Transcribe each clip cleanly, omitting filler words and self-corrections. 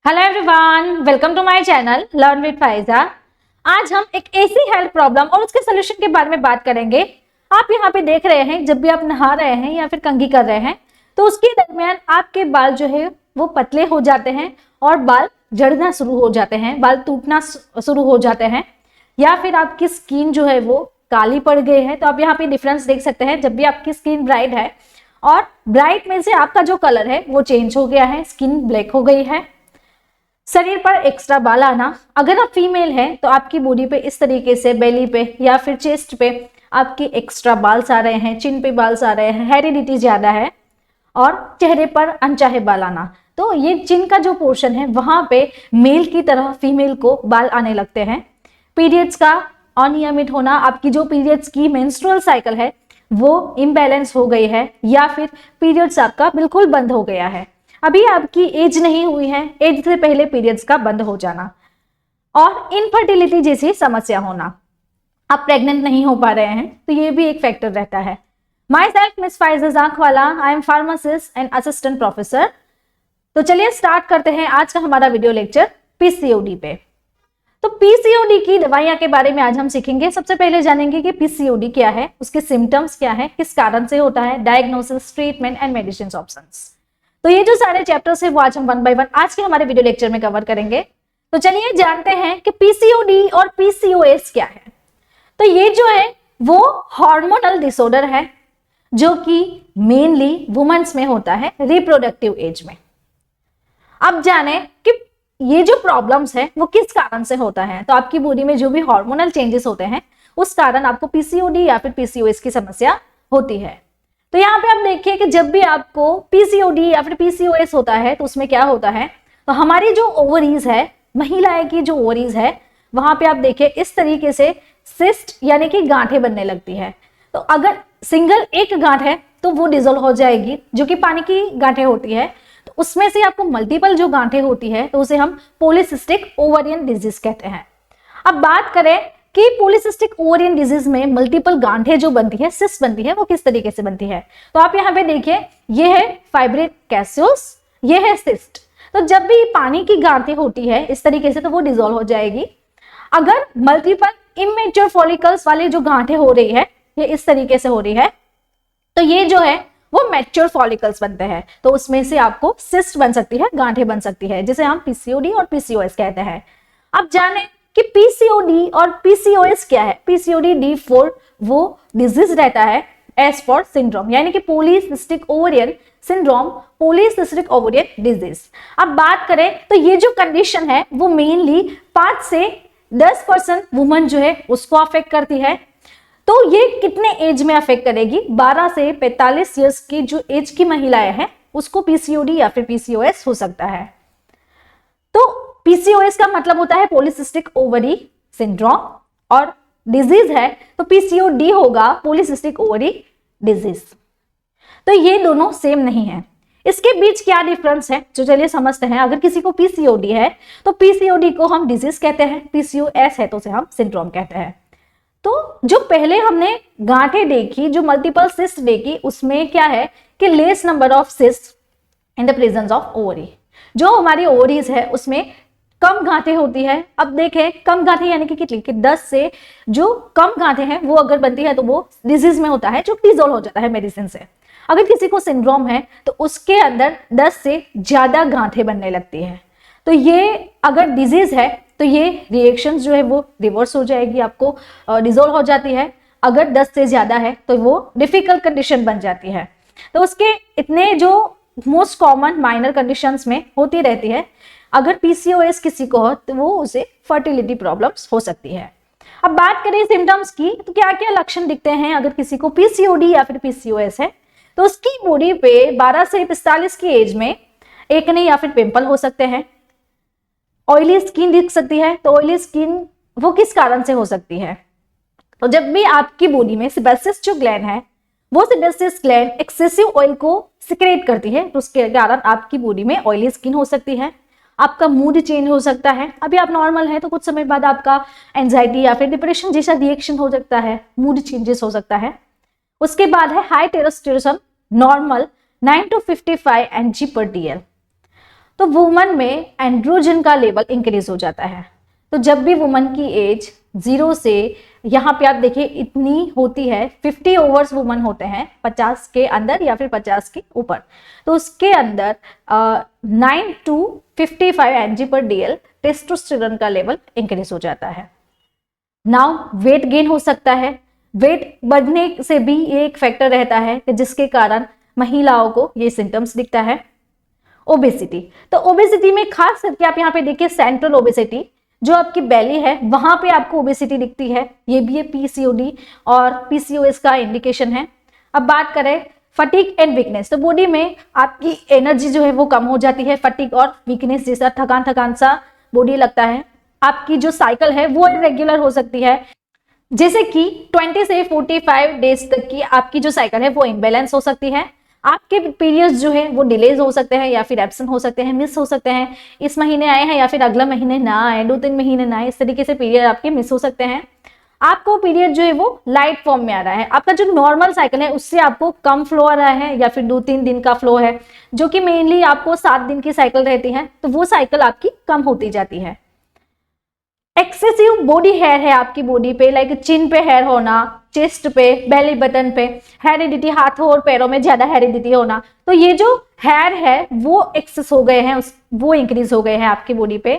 Hello everyone, welcome to my channel learn with Faiza. आज हम एक ऐसी हेल्थ प्रॉब्लम और उसके सोल्यूशन के बारे में बात करेंगे। आप यहाँ पे देख रहे हैं, जब भी आप नहा रहे हैं या फिर कंघी कर रहे हैं तो उसके दरमियान आपके बाल जो है वो पतले हो जाते हैं और बाल झड़ना शुरू हो जाते हैं, बाल टूटना शुरू हो जाते हैं, या फिर आपकी स्किन जो है वो काली पड़ गई है। तो आप यहाँ पे डिफरेंस देख सकते हैं। जब भी आपकी स्किन ब्राइट है और ब्राइट में से आपका जो कलर है वो चेंज हो गया है, स्किन ब्लैक हो गई है, शरीर पर एक्स्ट्रा बाल आना। अगर आप फीमेल हैं तो आपकी बॉडी पे इस तरीके से बेली पे या फिर चेस्ट पे आपके एक्स्ट्रा बाल्स आ रहे हैं, चिन पे बाल्स आ रहे हैं, हेरिडिटी ज्यादा है, और चेहरे पर अनचाहे बाल आना। तो ये चिन का जो पोर्शन है वहां पे मेल की तरह फीमेल को बाल आने लगते हैं। पीरियड्स का अनियमित होना, आपकी जो पीरियड्स की मेंस्ट्रुअल साइकिल है वो इम्बैलेंस हो गई है, या फिर पीरियड्स आपका बिल्कुल बंद हो गया है, अभी आपकी एज नहीं हुई है, एज से पहले पीरियड्स का बंद हो जाना, और इनफर्टिलिटी जैसी समस्या होना, आप प्रेग्नेंट नहीं हो पा रहे हैं तो ये भी एक फैक्टर रहता है। Myself miss Faiza Jankhwala, I am pharmacist and assistant professor. तो चलिए स्टार्ट करते हैं आज का हमारा वीडियो लेक्चर पीसीओडी पे। तो पीसीओडी की दवाइयां के बारे में आज हम सीखेंगे। सबसे पहले जानेंगे कि पीसीओडी क्या है, उसके सिम्टम्स क्या है, किस कारण से होता है, diagnosis, treatment and medicine options. तो ये जो सारे चैप्टर्स है वो आज हम वन बाय वन आज के हमारे वीडियो लेक्चर में कवर करेंगे। तो चलिए जानते हैं कि पीसीओडी और पीसीओएस क्या है। तो ये जो है वो हार्मोनल डिसऑर्डर है जो कि मेनली वुमेन्स में होता है रिप्रोडक्टिव एज में। अब जाने कि ये जो प्रॉब्लम्स है वो किस कारण से होता है। तो आपकी बॉडी में जो भी हार्मोनल चेंजेस होते हैं उस कारण आपको पीसीओडी या फिर पीसीओएस की समस्या होती है। तो यहाँ पे आप देखिए कि जब भी आपको पीसीओडी या फिर पीसीओएस होता है तो उसमें क्या होता है, तो हमारी जो ओवरीज है, महिलाएं की जो ओवरीज है, वहां पे आप देखिए इस तरीके से सिस्ट यानी कि गांठें बनने लगती है। तो अगर सिंगल एक गांठ है तो वो डिसॉल्व हो जाएगी, जो कि पानी की गांठें होती है। तो उसमें से आपको मल्टीपल जो गांठें होती है तो उसे हम पॉलीसिस्टिक ओवरियन डिजीज कहते हैं। अब बात करें कि पॉलीसिस्टिक ओवरियन डिजीज में मल्टीपल गांठें जो बनती है, सिस्ट बनती है, वो किस तरीके से बनती है। तो आप यहाँ पे देखिए, ये है फाइब्रिक कैस्यूल्स, ये है सिस्ट। तो जब भी पानी की गांठें होती है इस तरीके से तो वो डिसॉल्व हो जाएगी। अगर मल्टीपल इमेच्योर फॉलिकल्स वाली जो गांठें हो रही है, ये इस तरीके से हो रही है, तो ये जो है वो मैच्योर फॉलिकल्स बनते हैं। तो उसमें से आपको सिस्ट बन सकती है, गांठें बन सकती है, जिसे हम पीसीओडी और पीसीओएस कहते हैं। अब जाने कि पीसीओडी और पीसीओएस क्या है। पीसीओडी D4 वो डिजीज रहता है एस फॉर सिंड्रोम, यानी कि polycystic ovarian syndrome, polycystic ovarian disease. अब बात करें तो ये जो कंडीशन है वो मेनली 5 से 10% वुमन जो है उसको अफेक्ट करती है। तो ये कितने एज में अफेक्ट करेगी, 12 से 45 ईयर्स की जो एज की महिलाएं हैं उसको पीसीओडी या फिर पीसीओएस हो सकता है। तो पीसीओएस का मतलब होता है पॉलीसिस्टिक ओवरी सिंड्रोम, और डिजीज है तो पीसीओडी होगा पॉलीसिस्टिक ओवरी डिजीज। तो ये दोनों सेम नहीं है, इसके बीच क्या डिफरेंस है जो चलिए समझते हैं। अगर किसी को पीसीओडी है तो पीसीओडी को हम डिजीज कहते हैं, पीसीओएस है तो उसे हम सिंड्रोम कहते हैं। तो जो पहले हमने गांठें देखी, जो मल्टीपल सिस्ट देखी, उसमें क्या है कि less number of cyst in the presence of ovary. जो हमारी ओवरीज है उसमें कम गांठें होती है। अब देखें कम गांठें यानी कि कितनी, कि 10 से जो कम गांठें हैं वो अगर बनती है तो वो डिजीज में होता है, जो डिसॉल्व हो जाता है मेडिसिन से। अगर किसी को सिंड्रोम है तो उसके अंदर 10 से ज्यादा गांठें बनने लगती है। तो ये अगर डिजीज है तो ये रिएक्शंस जो है वो रिवर्स हो जाएगी, आपको डिसॉल्व हो जाती है। अगर 10 से ज्यादा है तो वो डिफिकल्ट कंडीशन बन जाती है। तो उसके इतने जो मोस्ट कॉमन माइनर कंडीशंस में होती रहती है। अगर पीसीओएस किसी को हो तो वो उसे फर्टिलिटी प्रॉब्लम्स हो सकती है। अब बात करें सिम्टम्स की, तो क्या क्या लक्षण दिखते हैं अगर किसी को पीसीओडी या फिर पीसीओएस है। तो उसकी बॉडी पे 12 से 45 की एज में एक्ने या फिर पिंपल हो सकते हैं, ऑयली स्किन दिख सकती है। तो ऑयली स्किन वो किस कारण से हो सकती है, तो जब भी आपकी बॉडी में सेबेसियस जो ग्लैंड है वो सेबेसियस ग्लैंड एक्सेसिव ऑयल को सिक्रेट करती है, तो उसके कारण आपकी बॉडी में ऑयली स्किन हो सकती है। आपका मूड चेंज हो सकता है, अभी आप नॉर्मल है तो कुछ समय बाद आपका एंजाइटी या फिर डिप्रेशन जैसा रिएक्शन हो सकता है, मूड चेंजेस हो सकता है। उसके बाद है high testosterone normal 9 to 55 mg/dl। तो वुमन में एंड्रोजन का लेवल इंक्रीज हो जाता है। तो जब भी वुमन की एज 0 से यहाँ पे आप देखिए इतनी होती है, 50 ओवर्स वुमन होते हैं 50 के अंदर या फिर 50 के ऊपर, तो उसके अंदर 9 to 55 mg/dl टेस्टोस्टेरोन का लेवल इंक्रीज हो जाता है। नाउ वेट गेन हो सकता है, वेट बढ़ने से भी ये एक फैक्टर रहता है कि जिसके कारण महिलाओं को ये सिम्टम्स दिखता है। ओबेसिटी, तो ओबेसिटी में खास करके आप यहाँ पे देखिए सेंट्रल ओबेसिटी, जो आपकी बेली है वहां पे आपको ओबेसिटी दिखती है, ये भी पीसीओडी और पीसीओएस का इंडिकेशन है। अब बात करें फटीग एंड वीकनेस, तो बॉडी में आपकी एनर्जी जो है वो कम हो जाती है, फटीग और वीकनेस जैसा थकान थकान सा बॉडी लगता है। आपकी जो साइकिल है वो इरेगुलर हो सकती है, जैसे कि 20 से 45 डेज तक की आपकी जो साइकिल है वो इम्बैलेंस हो सकती है। आपके पीरियड्स जो है वो डिलेज हो सकते हैं या फिर एब्सेंट हो सकते हैं, मिस हो सकते हैं, इस महीने आए हैं या फिर अगला महीने ना आए, 2-3 महीने ना आए, इस तरीके से पीरियड आपके मिस हो सकते हैं। आपको पीरियड जो है वो लाइट फॉर्म में आ रहा है, आपका जो नॉर्मल साइकिल है उससे आपको कम फ्लो आ रहा है या फिर 2-3 दिन का फ्लो है, जो कि मेनली आपको 7 दिन की साइकिल रहती है, तो वो साइकिल आपकी कम होती जाती है। एक्सेसिव बॉडी हेयर है आपकी बॉडी पे, लाइक चिन पे हेयर होना, चेस्ट पे, बेली बटन पे, हेरिडिटी हाथों और पैरों में ज्यादा हेरिडिटी होना, तो ये जो हेयर है वो एक्सेस हो गए हैं, वो इंक्रीज हो गए हैं आपकी बॉडी पे।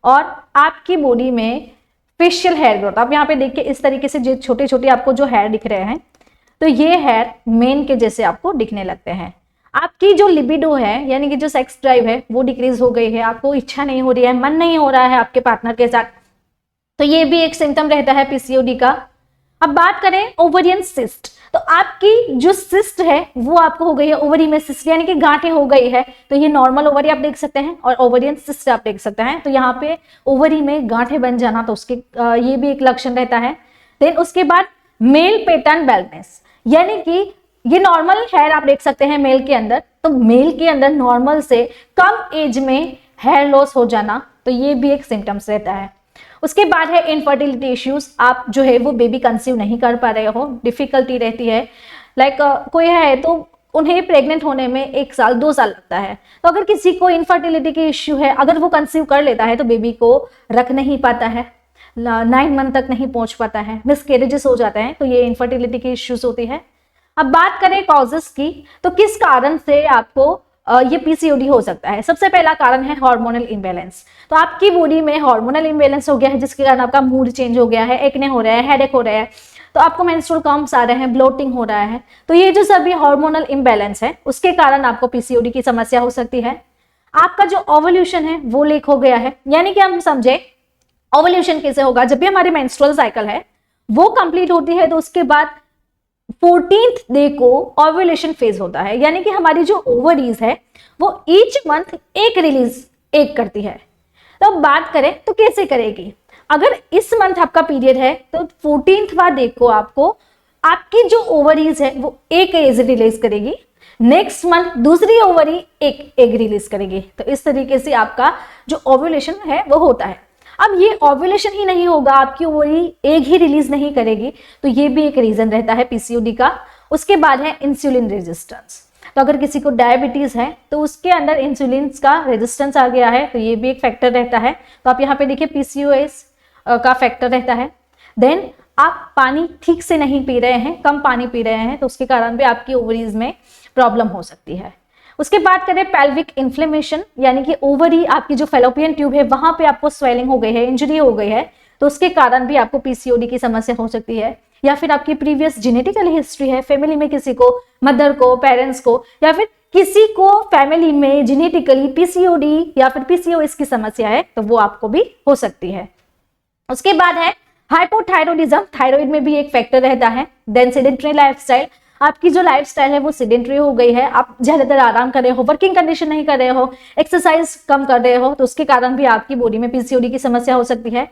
और आपकी बॉडी में फेशियल हेयर ग्रोथ, आप यहाँ पे देखिए इस तरीके से जो छोटे छोटे आपको जो हेयर दिख रहे हैं, तो ये हेयर मेन के जैसे आपको दिखने लगते हैं। आपकी जो लिबिडो है यानी कि जो सेक्स ड्राइव है वो डिक्रीज हो गई है, आपको इच्छा नहीं हो रही है, मन नहीं हो रहा है आपके पार्टनर के साथ, तो ये भी एक सिम्टम रहता है पीसीओडी का। अब बात करें ओवरियन सिस्ट, तो आपकी जो सिस्ट है वो आपको हो गई है, ओवरी में सिस्ट यानी कि गांठें हो गई है, तो ये नॉर्मल ओवरी आप देख सकते हैं और ओवरियन सिस्ट आप देख सकते हैं, तो यहाँ पे ओवरी में गांठें बन जाना, तो उसके ये भी एक लक्षण रहता है। देन उसके बाद मेल पैटर्न बैलेंस, यानी कि ये नॉर्मल हेयर आप देख सकते हैं मेल के अंदर, तो मेल के अंदर नॉर्मल से कम एज में हेयर लॉस हो जाना, तो ये भी एक सिम्टम्स रहता है। उसके बाद है इनफर्टिलिटी इश्यूज, आप जो है वो बेबी कंसीव नहीं कर पा रहे हो, डिफिकल्टी रहती है, लाइक कोई है तो उन्हें प्रेग्नेंट होने में 1 साल 2 साल लगता है, तो अगर किसी को इनफर्टिलिटी की इश्यू है, अगर वो कंसीव कर लेता है तो बेबी को रख नहीं पाता है, 9 मंथ तक नहीं पहुंच पाता है, मिसकैरेजेस हो जाते हैं, तो ये इनफर्टिलिटी की इश्यूज होती है। अब बात करें कॉजेस की, तो किस कारण से आपको ये पीसीओडी हो सकता है। सबसे पहला कारण है हार्मोनल इम्बैलेंस, तो आपकी बॉडी में हार्मोनल इम्बैलेंस हो गया है जिसके कारण आपका मूड चेंज हो गया है, एक्ने हो रहा है, हेडेक हो रहा है, तो आपको मेंस्ट्रुअल क्रैम्प्स आ रहे हैं, ब्लोटिंग हो रहा है, तो ये जो सभी हार्मोनल इम्बैलेंस है उसके कारण आपको पीसीओडी की समस्या हो सकती है। आपका जो ओवल्यूशन है वो लेक हो गया है, यानी कि हम समझे ओवल्यूशन कैसे होगा, जब भी हमारी मेंस्ट्रुअल साइकिल है वो कंप्लीट होती है तो उसके बाद 14th डे को ओव्यूलेशन फेज होता है, यानी कि हमारी जो ओवरीज है वो ईच मंथ एक रिलीज एक करती है। तो अब बात करें तो कैसे करेगी, अगर इस मंथ आपका पीरियड है तो 14वां डे को आपको आपकी जो ओवरीज है वो एक एग रिलीज करेगी, नेक्स्ट मंथ दूसरी ओवरी एक एग रिलीज करेगी, तो इस तरीके से आपका जो ओव्यूलेशन है वो होता है। अब ये ओव्यूलेशन ही नहीं होगा, आपकी ओवरी एग ही रिलीज नहीं करेगी, तो ये भी एक रीजन रहता है पीसीओडी का। उसके बाद है इंसुलिन रेजिस्टेंस, तो अगर किसी को डायबिटीज है तो उसके अंदर इंसुलिन का रेजिस्टेंस आ गया है, तो ये भी एक फैक्टर रहता है। तो आप यहाँ पे देखिए पीसीओएस का फैक्टर रहता है। देन आप पानी ठीक से नहीं पी रहे हैं, कम पानी पी रहे हैं, तो उसके कारण भी आपकी ओवरीज में प्रॉब्लम हो सकती है। उसके बाद करें पेल्विक इन्फ्लेमेशन, यानी कि ओवरी आपकी जो फेलोपियन ट्यूब है वहां पे आपको स्वेलिंग हो गई है, इंजरी हो गई है, तो उसके कारण भी आपको पीसीओडी की समस्या हो सकती है। या फिर आपकी प्रीवियस जेनेटिकल हिस्ट्री है, फैमिली में किसी को, मदर को, पेरेंट्स को, या फिर किसी को फैमिली में जेनेटिकली पीसीओडी या फिर पीसीओएस की समस्या है, तो वो आपको भी हो सकती है। उसके बाद है हाइपोथायरॉयडिज्म, थायराइड में भी एक फैक्टर रहता है। देन सेडेंटरी लाइफस्टाइल, आपकी जो लाइफस्टाइल है वो सेडेंटरी हो गई है, आप ज्यादातर आराम कर रहे हो, वर्किंग कंडीशन नहीं कर रहे हो, एक्सरसाइज कम कर रहे हो, तो उसके कारण भी आपकी बॉडी में पीसीओडी की समस्या हो सकती है।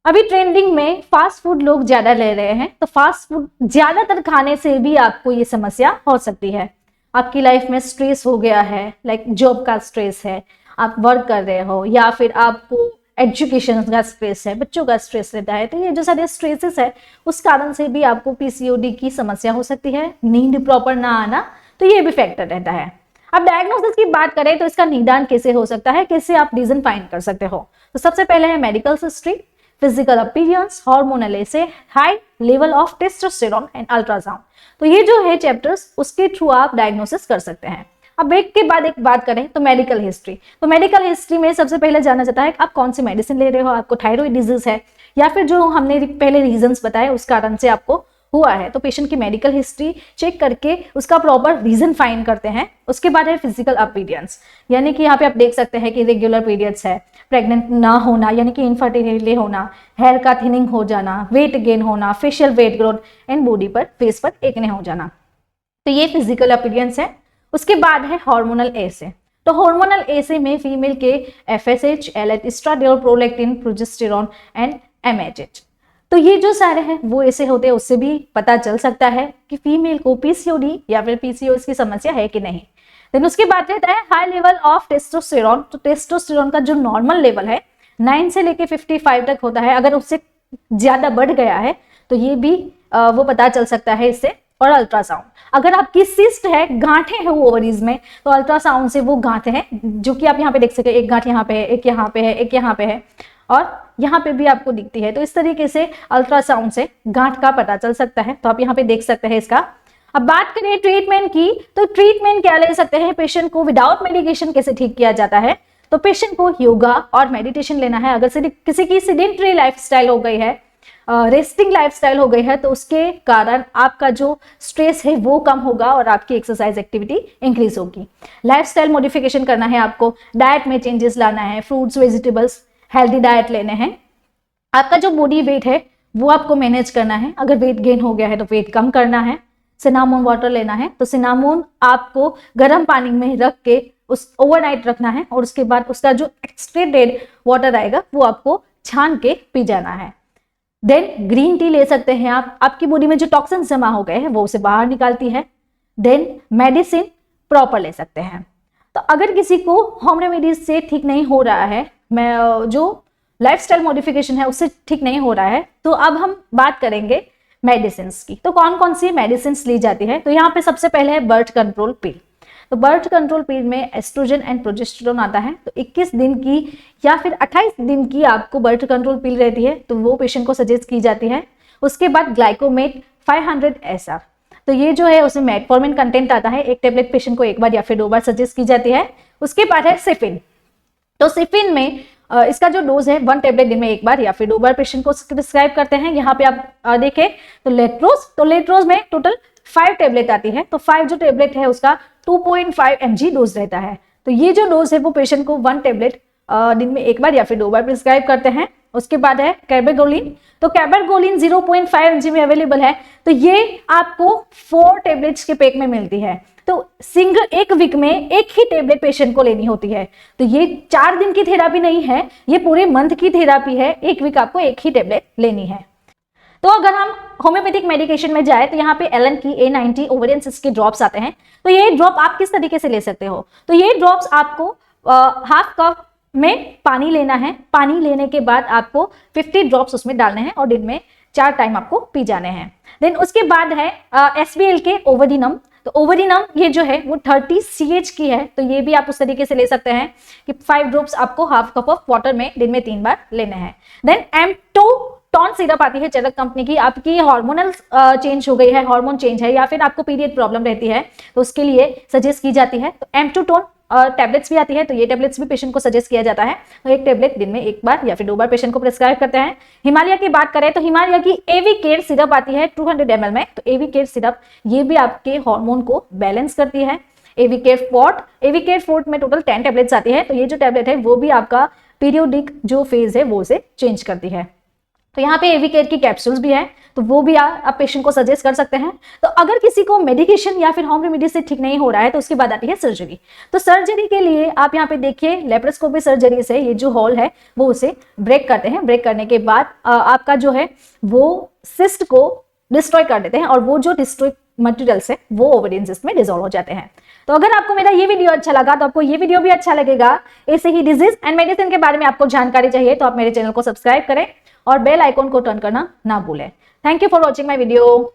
अभी ट्रेंडिंग में फास्ट फूड लोग ज्यादा ले रहे हैं, तो फास्ट फूड ज्यादातर खाने से भी आपको ये समस्या हो सकती है। आपकी लाइफ में स्ट्रेस हो गया है, लाइक जॉब का स्ट्रेस है, आप वर्क कर रहे हो, या फिर आपको एजुकेशन का स्ट्रेस है, बच्चों का स्ट्रेस रहता है, तो ये जो सारे स्ट्रेसेस है उस कारण से भी आपको पीसीओडी की समस्या हो सकती है। नींद प्रॉपर ना आना, तो ये भी फैक्टर रहता है। अब डायग्नोसिस की बात करें तो इसका निदान कैसे हो सकता है, कैसे आप रीजन फाइंड कर सकते हो। तो सबसे पहले है medical history, physical appearance, hormonal essay, high level of testosterone and ultrasound. तो ये जो है चैप्टर्स, उसके थ्रू आप डायग्नोसिस कर सकते हैं। अब ब्रेक के बाद एक बात करें तो मेडिकल हिस्ट्री। तो मेडिकल हिस्ट्री में सबसे पहले जाना जाता है कि आप कौन सी मेडिसिन ले रहे हो, आपको थायराइड डिजीज है या फिर जो हमने पहले रीजंस बताए उस कारण से आपको हुआ है। तो पेशेंट की मेडिकल हिस्ट्री चेक करके उसका प्रॉपर रीजन फाइंड करते हैं। उसके बाद है फिजिकल अपीयरेंस, यानी कि यहाँ पे आप देख सकते हैं कि रेगुलर पीरियड्स है, प्रेग्नेंट ना होना यानी कि इनफर्टिलिटी होना, हेयर का थिनिंग हो जाना, वेट गेन होना, facial weight growth and body पर फेस पर एक्ने हो जाना। तो ये फिजिकल अपीयरेंस है। उसके बाद है हार्मोनल एसे। तो हार्मोनल एसे में फीमेल के FSH, LH, estradiol, prolactin, progesterone and MHH। तो ये जो सारे हैं वो ऐसे होते हैं, उससे भी पता चल सकता है कि फीमेल को PCOD या फिर PCOS की समस्या है कि नहीं। देन उसके बाद रहता है हाई लेवल ऑफ टेस्टोस्टेरोन। तो टेस्टोस्टेरोन का जो नॉर्मल लेवल है 9 से लेके 55 तक होता है। अगर उससे ज्यादा बढ़ गया है तो ये भी वो पता चल सकता है इससे। और अल्ट्रासाउंड, अगर आपकी सिस्ट है, गांठें हैं वो ओवरीज में, तो अल्ट्रासाउंड से वो गांठें हैं जो कि आप यहाँ पे देख सकते हैं, एक गांठ यहाँ पे है, एक यहाँ पे है, एक यहाँ पे है और यहाँ पे भी आपको दिखती है। तो इस तरीके से अल्ट्रासाउंड से गांठ का पता चल सकता है। तो आप यहाँ पे देख सकते हैं इसका। अब बात करें ट्रीटमेंट की, तो ट्रीटमेंट क्या ले सकते हैं, पेशेंट को विदाउट मेडिकेशन कैसे ठीक किया जाता है। तो पेशेंट को योगा और मेडिटेशन लेना है। अगर किसी की सेडेंटरी लाइफस्टाइल हो गई है, रेस्टिंग लाइफस्टाइल हो गई है, तो उसके कारण आपका जो स्ट्रेस है वो कम होगा और आपकी एक्सरसाइज एक्टिविटी इंक्रीज होगी। लाइफस्टाइल मॉडिफिकेशन करना है आपको, डाइट में चेंजेस लाना है, फ्रूट्स वेजिटेबल्स हेल्दी डाइट लेने हैं। आपका जो बॉडी वेट है वो आपको मैनेज करना है। अगर वेट गेन हो गया है तो वेट कम करना है। सिनामोन वाटर लेना है। तो सिनामोन आपको गर्म पानी में रख के उस ओवरनाइट रखना है और उसके बाद उसका जो एक्सट्रेटेड वाटर आएगा वो आपको छान के पी जाना है। देन ग्रीन टी ले सकते हैं आप, आपकी बॉडी में जो टॉक्सिन्स जमा हो गए हैं वो उसे बाहर निकालती है। देन मेडिसिन प्रॉपर ले सकते हैं। तो अगर किसी को होम रेमेडीज से ठीक नहीं हो रहा है, मैं जो लाइफस्टाइल मॉडिफिकेशन है उससे ठीक नहीं हो रहा है, तो अब हम बात करेंगे मेडिसिन की। तो कौन कौन सी मेडिसिन ली जाती है। तो यहाँ पे सबसे पहले है बर्थ कंट्रोल पिल। तो बर्थ कंट्रोल पिल में एस्ट्रोजन एंड प्रोजेस्टेरोन आता है। तो 21 दिन की या फिर 28 दिन की आपको बर्थ कंट्रोल पिल रहती है, तो वो पेशेंट को सजेस्ट की जाती है। उसके बाद ग्लाइकोमेट 500 SR। तो ये जो है उसमें मेटफॉर्मिन कंटेंट आता है। एक टेबलेट पेशेंट को एक बार या फिर 2 बार सजेस्ट की जाती है। उसके बाद है सिफिन। तो सिफिन में इसका जो डोज है 1 टेबलेट दिन में एक बार या फिर 2 बार पेशेंट को प्रिस्क्राइब करते हैं। यहाँ पे आप देखें तो लेट्रोज में टोटल 5 टेबलेट आती है। तो 5 जो टेबलेट है उसका 2.5 mg डोज रहता है। तो ये जो डोज है वो पेशेंट को 1 टेबलेट दिन में एक बार या फिर 2 बार प्रिस्क्राइब करते हैं। उसके बाद है कैबरगोलिन। तो कैबरगोलिन 0.5 mg में अवेलेबल है। तो ये आपको 4 टेबलेट्स के पैक में मिलती है। तो सिंगल एक वीक में एक ही टेबलेट पेशेंट को लेनी होती है। तो ये 4 दिन की थेरापी नहीं है, ये पूरे मंथ की थेरापी है। एक वीक आपको एक ही टेबलेट लेनी है। तो अगर हम होम्योपैथिक मेडिकेशन में जाए तो यहाँ पे एलन की A90 ओवेरियन सिस्ट के ड्रॉप्स आते हैं। तो ये ड्रॉप आप किस तरीके से ले सकते हो। तो ये ड्रॉप्स आपको हाफ कप में पानी लेना है। पानी लेने के बाद आपको 50 ड्रॉप्स उसमें डालने हैं और दिन में 4 टाइम आपको पी जाने हैं। देन उसके बाद है SBL के ओवरडीनम। तो ओवरडीनम ये जो है वो 30 CH की है। तो ये भी आप उस तरीके से ले सकते हैं कि 5 ड्रॉप्स आपको हाफ कप ऑफ वाटर में दिन में 3 बार लेने हैं। देन M2 टॉन सिरप आती है चरक कंपनी की। आपकी हार्मोनल चेंज हो गई है, हार्मोन चेंज है या फिर आपको पीरियड प्रॉब्लम रहती है तो उसके लिए सजेस्ट की जाती है। तो M2 टोन टैबलेट्स भी आती है। तो ये टैबलेट्स भी पेशेंट को सजेस्ट किया जाता है। तो एक टैबलेट दिन में एक बार या फिर 2 बार पेशेंट को प्रिस्क्राइब करते हैं। हिमालय की बात करें तो हिमालय की AV केयर सिरप आती है 200 ml में। तो AV केयर सिरप ये भी आपके हार्मोन को बैलेंस करती है। AV केयर फोर्ट में टोटल 10 टैबलेट्स आती है। तो ये जो टैबलेट है वो भी आपका पीरियोडिक जो फेज है वो उसे चेंज करती है। तो यहाँ पे AV केयर की कैप्सूल्स भी है, तो वो भी आप पेशेंट को सजेस्ट कर सकते हैं। तो अगर किसी को मेडिकेशन या फिर होम रेमेडी से ठीक नहीं हो रहा है तो उसके बाद आती है सर्जरी। तो सर्जरी के लिए आप यहाँ पे देखिए लेप्रोस्कोपी सर्जरी से ये जो होल है वो उसे ब्रेक करते हैं। ब्रेक करने के बाद आपका जो है वो सिस्ट को डिस्ट्रॉय कर देते हैं और वो जो डिस्ट्रॉय मटेरियल्स है वो ओवेरियन सिस्ट में डिसॉल्व हो जाते हैं। तो अगर आपको मेरा ये वीडियो अच्छा लगा तो आपको ये वीडियो भी अच्छा लगेगा। ऐसे ही डिजीज एंड मेडिसिन के बारे में आपको जानकारी चाहिए तो आप मेरे चैनल को सब्सक्राइब करें और बेल आइकॉन को टर्न करना ना भूलें। Thank you for watching my video.